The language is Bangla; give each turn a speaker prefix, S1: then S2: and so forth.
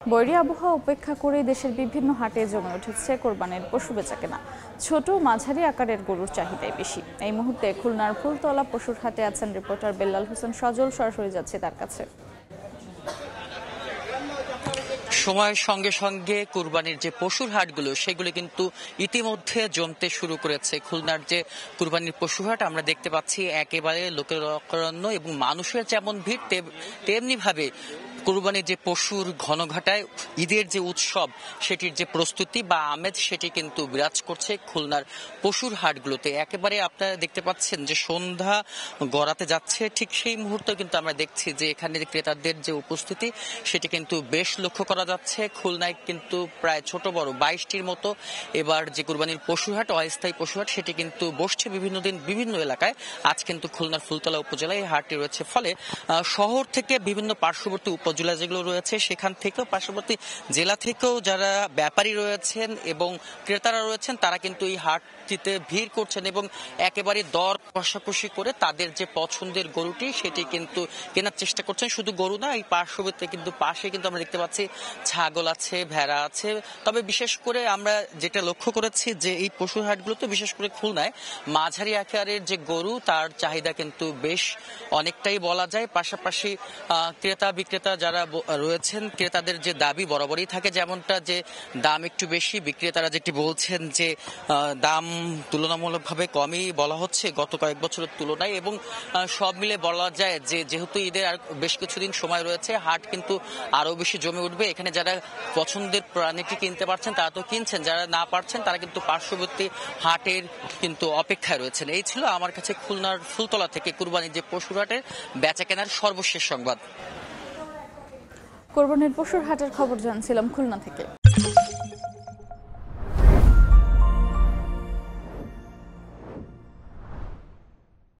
S1: বৈরী আবহাওয়া উপেক্ষা করে দেশের বিভিন্ন হাটে জমে উঠেছে কোরবানির পশু বেচাকেনা। ছোট মাঝারি আকারের গরুর চাহিদাই বেশি। এই মুহূর্তে খুলনার ফুলতলা পশুর হাটে আছেন রিপোর্টার বেল্লাল হোসেন সজল। সরাসরি যাচ্ছে তার কাছে।
S2: সময়ের সঙ্গে সঙ্গে কুরবানির যে পশুর হাটগুলো সেগুলো কিন্তু ইতিমধ্যে জমতে শুরু করেছে। খুলনার যে কুরবানির পশু হাট আমরা দেখতে পাচ্ছি একেবারে লোকারণ্য এবং মানুষের যেমন ভিড় তেমনি ভাবে কুরবানির যে পশুর ঘনঘটায় ঈদের যে উৎসব সেটির যে প্রস্তুতি বা আমেজ সেটি কিন্তু বিরাজ করছে খুলনার পশুর হাটগুলোতে। একেবারে আপনারা দেখতে পাচ্ছেন যে সন্ধ্যা গড়াতে যাচ্ছে, ঠিক সেই মুহূর্তে কিন্তু আমরা দেখছি যে এখানে ক্রেতাদের যে উপস্থিতি সেটি কিন্তু বেশ লক্ষ্য করা যাচ্ছে। খুলনায় কিন্তু প্রায় ছোট বড় 22টির মতো এবার যে কুরবানির পশুহাট, অস্থায়ী পশুহাট, সেটি কিন্তু বসছে বিভিন্ন দিন বিভিন্ন এলাকায়। আজ কিন্তু খুলনার ফুলতলা উপজেলায় এই হাটটি রয়েছে। ফলে শহর থেকে বিভিন্ন পার্শ্ববর্তী উপজেলা যেগুলো রয়েছে সেখান থেকেও পার্শ্ববর্তী জেলা থেকেও যারা ব্যাপারী রয়েছেন এবং ক্রেতারা রয়েছেন তারা কিন্তু এই হাটটিতে ভিড় করছেন এবং একেবারে দর কষাকষি করে তাদের যে পছন্দের গরুটি সেটি কিন্তু কেনার চেষ্টা করছেন। শুধু গরু না, এই পার্শ্ববর্তী কিন্তু পাশে কিন্তু আমরা দেখতে পাচ্ছি ছাগল আছে, ভেড়া আছে। তবে বিশেষ করে আমরা যেটা লক্ষ্য করেছি যে এই পশুর হাটগুলোতে বিশেষ করে খুলনায় মাঝারি আকারের যে গরু তার চাহিদা কিন্তু বেশ অনেকটাই বলা যায়। পাশাপাশি ক্রেতা বিক্রেতা যারা রয়েছেন ক্রেতাদের যে দাবি বরাবরই থাকে যেমনটা, যে দাম একটু বেশি। বিক্রেতারা যেটি বলছেন যে দাম তুলনামূলকভাবে কমই বলা হচ্ছে গত কয়েক বছরের তুলনায়, এবং সব মিলে বলা যায় যে যেহেতু ঈদের আর বেশ কিছুদিন সময় রয়েছে হাট কিন্তু আরো বেশি জমে উঠবে। এখানে যারা পছন্দের প্রাণীটি কিনতে পারছেন তারা তো কিনছেন, যারা না পারছেন তারা কিন্তু পার্শ্ববর্তী হাটের কিন্তু অপেক্ষায় রয়েছেন। এই ছিল আমার কাছে খুলনার ফুলতলা থেকে কুরবানির যে পশুর হাটের বেচাকেনার সর্বশেষ সংবাদ।
S1: কোরবানির পশুর হাটের খবর জানছিলাম খুলনা থেকে।